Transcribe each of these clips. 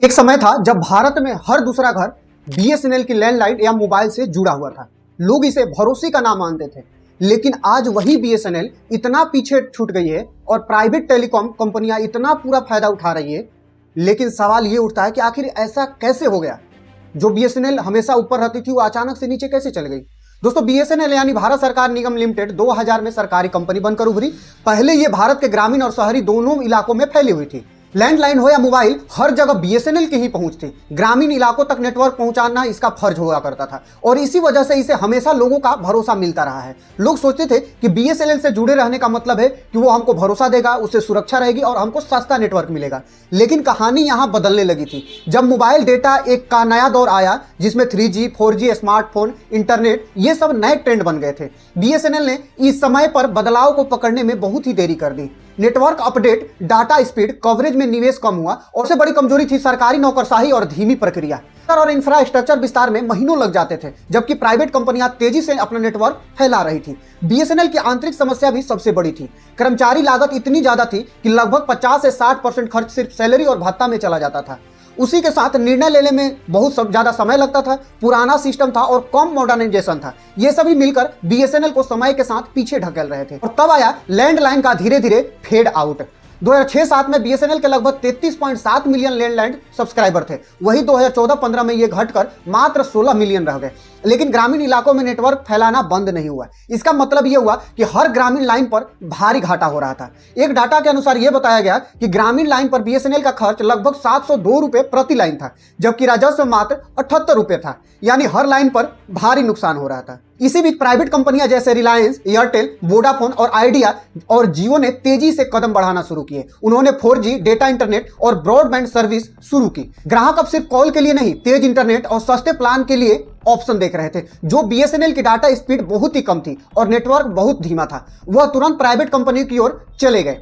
एक समय था जब भारत में हर दूसरा घर बीएसएनएल की लैंडलाइन या मोबाइल से जुड़ा हुआ था। लोग इसे भरोसे का नाम मानते थे। लेकिन आज वही बीएसएनएल इतना पीछे छूट गई है और प्राइवेट टेलीकॉम कंपनियां इतना पूरा फायदा उठा रही है। लेकिन सवाल ये उठता है कि आखिर ऐसा कैसे हो गया? जो बीएसएनएल हमेशा ऊपर रहती थी वो अचानक से नीचे कैसे चल गई? दोस्तों, बीएसएनएल यानी भारत सरकार निगम लिमिटेड 2000 में सरकारी कंपनी बनकर उभरी। पहले ये भारत के ग्रामीण और शहरी दोनों इलाकों में फैली हुई थी। लैंडलाइन हो या मोबाइल, हर जगह बीएसएनएल की ही पहुंच थी। ग्रामीण इलाकों तक नेटवर्क पहुंचाना इसका फर्ज हुआ करता था और इसी वजह से इसे हमेशा लोगों का भरोसा मिलता रहा है। लोग सोचते थे कि बीएसएनएल से जुड़े रहने का मतलब है कि वो हमको भरोसा देगा, उससे सुरक्षा रहेगी और हमको सस्ता नेटवर्क मिलेगा। लेकिन कहानी यहाँ बदलने लगी थी जब मोबाइल डेटा एक का नया दौर आया, जिसमें 3G, 4G, स्मार्टफोन, इंटरनेट ये सब नए ट्रेंड बन गए थे। बीएसएनएल ने इस समय पर बदलाव को पकड़ने में बहुत ही देरी कर दी। Network update, data speed, coverage में निवेश कम हुआ और सबसे बड़ी कमजोरी थी सरकारी नौकरशाही और धीमी प्रक्रिया और इंफ्रास्ट्रक्चर विस्तार में महीनों लग जाते थे, जबकि प्राइवेट कंपनियां तेजी से अपना नेटवर्क फैला रही थी। बीएसएनएल की आंतरिक समस्या भी सबसे बड़ी थी। कर्मचारी लागत इतनी ज्यादा थी कि लगभग 50 से 60% खर्च सिर्फ सैलरी और भत्ता में चला जाता था। उसी के साथ निर्णय लेने में बहुत ज्यादा समय लगता था, पुराना सिस्टम था और कम मॉडर्नाइजेशन था। ये सभी मिलकर बीएसएनएल को समय के साथ पीछे ढकेल रहे थे और तब आया लैंडलाइन का धीरे धीरे फेड आउट। 2006-07 में बीएसएनएल के लगभग 33.7 मिलियन लैंडलाइन सब्सक्राइबर थे। वही 2014-15 में ये घटकर मात्र 16 मिलियन रह गए। लेकिन ग्रामीण इलाकों में नेटवर्क फैलाना बंद नहीं हुआ। इसका मतलब यह हुआ कि हर ग्रामीण लाइन पर भारी घाटा हो रहा था। एक डाटा के अनुसार यह बताया गया कि ग्रामीण लाइन पर बीएसएनएल का खर्च लगभग 702 रुपए प्रति लाइन था, जबकि राजस्व मात्र 78 रुपए था। यानी हर लाइन पर भारी नुकसान हो रहा था। इसी बीच प्राइवेट कंपनियां जैसे रिलायंस, एयरटेल, वोडाफोन और आइडिया और जियो ने तेजी से कदम बढ़ाना शुरू किए। उन्होंने 4G, डेटा इंटरनेट और ब्रॉडबैंड सर्विस शुरू की। ग्राहक अब सिर्फ कॉल के लिए नहीं, तेज इंटरनेट और सस्ते प्लान के लिए ऑप्शन देख रहे थे। जो बीएसएनएल की डाटा स्पीड बहुत ही कम थी और नेटवर्क बहुत धीमा था, वह तुरंत प्राइवेट कंपनी की ओर चले गए।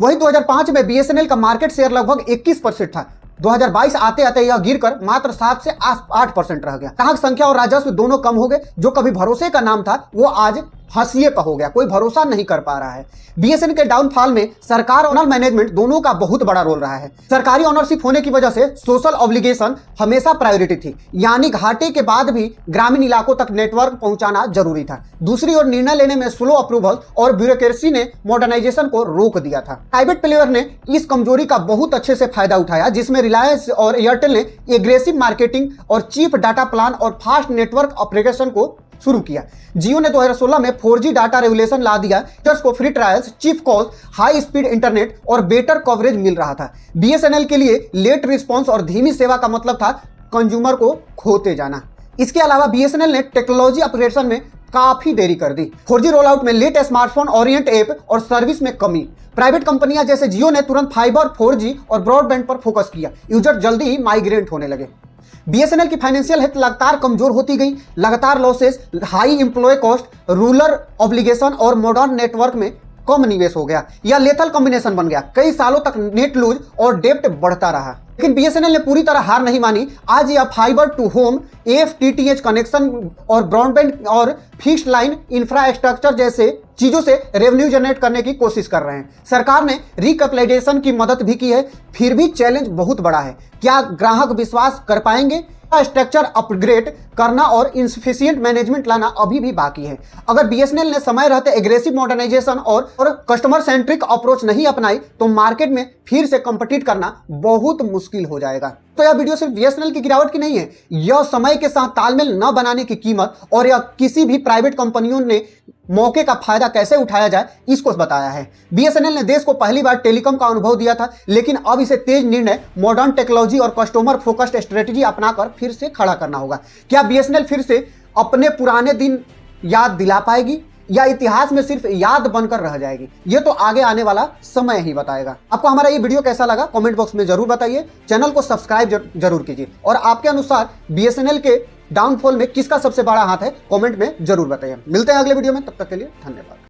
वही 2005 में बीएसएनएल का मार्केट शेयर लगभग 21% था। 2022 आते आते यह गिरकर मात्र 7 से 8% रह गया। ग्राहक संख्या और राजस्व दोनों कम हो गए। जो कभी भरोसे का नाम था वो आज हंसिए का हो गया। कोई भरोसा नहीं कर पा रहा है। बीएसएनएल के डाउनफॉल में सरकार और मैनेजमेंट दोनों का बहुत बड़ा रोल रहा है। सरकारी ओनरशिप होने की वजह से सोशल ऑब्लिगेशन हमेशा प्रायोरिटी थी, यानी घाटे के बाद भी ग्रामीण इलाकों तक नेटवर्क पहुंचाना जरूरी था। दूसरी ओर निर्णय लेने में स्लो अप्रूवल और ब्यूरोक्रेसी ने मॉडर्नाइजेशन को रोक दिया था। प्राइवेट प्लेयर ने इस कमजोरी का बहुत अच्छे से फायदा उठाया, जिसमें रिलायंस और एयरटेल ने एग्रेसिव मार्केटिंग और चीप डाटा प्लान और फास्ट नेटवर्क ऑपरेशन को शुरू किया। जियो ने 2016 में 4G डाटा रेगुलेशन ला दिया। यूजर्स को free trials, cheap calls, high speed internet और बेटर कवरेज मिल रहा था। बीएसएनएल के लिए लेट रिस्पांस और धीमी सेवा का मतलब था कंज्यूमर को खोते जाना। इसके अलावा बीएसएनएल ने टेक्नोलॉजी अपग्रेडेशन में काफी देरी कर दी। 4G रोल आउट में लेट, स्मार्टफोन ओरिएंट ऐप और सर्विस में कमी। प्राइवेट कंपनियां जैसे जियो ने तुरंत फाइबर, 4G और ब्रॉडबैंड पर फोकस किया। यूजर जल्दी ही माइग्रेट होने लगे। बीएसएनएल की फाइनेंशियल हेल्थ लगातार कमजोर होती गई। लगातार losses, high employ cost, rural obligation और मॉडर्न नेटवर्क में कम निवेश हो गया। यह लेथल कॉम्बिनेशन बन गया। कई सालों तक नेट लूज और डेप्ट बढ़ता रहा। लेकिन बीएसएनएल ने पूरी तरह हार नहीं मानी। आज यह fiber to home, FTTH connection और ब्रॉडबैंड और फिक्स्ड लाइन इंफ्रास्ट्रक्चर जैसे चीजों से रेवेन्यू जनरेट करने की कोशिश कर रहे हैं। सरकार ने रिकैपिटलाइजेशन की मदद भी की है, फिर भी चैलेंज बहुत बड़ा है। क्या ग्राहक विश्वास कर पाएंगे? स्ट्रक्चर अपग्रेड करना और इनफिशिएंट मैनेजमेंट लाना अभी भी बाकी है। अगर बीएसएनएल ने समय रहते एग्रेसिव मॉडर्नाइजेशन और कस्टमर सेंट्रिक अप्रोच नहीं अपनाई तो मार्केट में फिर से कम्पिटिट करना बहुत मुश्किल हो जाएगा। तो यह वीडियो सिर्फ बीएसएनएल की गिरावट की नहीं है, यह समय के साथ तालमेल न बनाने की कीमत और यह किसी भी प्राइवेट कंपनियों ने मौके का फायदा कैसे उठाया जाए इसको बताया है। बीएसएनएल ने देश को पहली बार टेलीकॉम का अनुभव दिया था, लेकिन अब इसे तेज निर्णय, मॉडर्न टेक्नोलॉजी और कस्टमर फोकस्ड स्ट्रेटेजी अपनाकर फिर से खड़ा करना होगा। क्या बीएसएनएल फिर से अपने पुराने दिन याद दिला पाएगी या इतिहास में सिर्फ याद बनकर रह जाएगी? ये तो आगे आने वाला समय ही बताएगा। आपको हमारा ये वीडियो कैसा लगा कमेंट बॉक्स में जरूर बताइए। चैनल को सब्सक्राइब जरूर कीजिए और आपके अनुसार बीएसएनएल के डाउनफॉल में किसका सबसे बड़ा हाथ है कमेंट में जरूर बताइए। मिलते हैं अगले वीडियो में, तब तक के लिए धन्यवाद।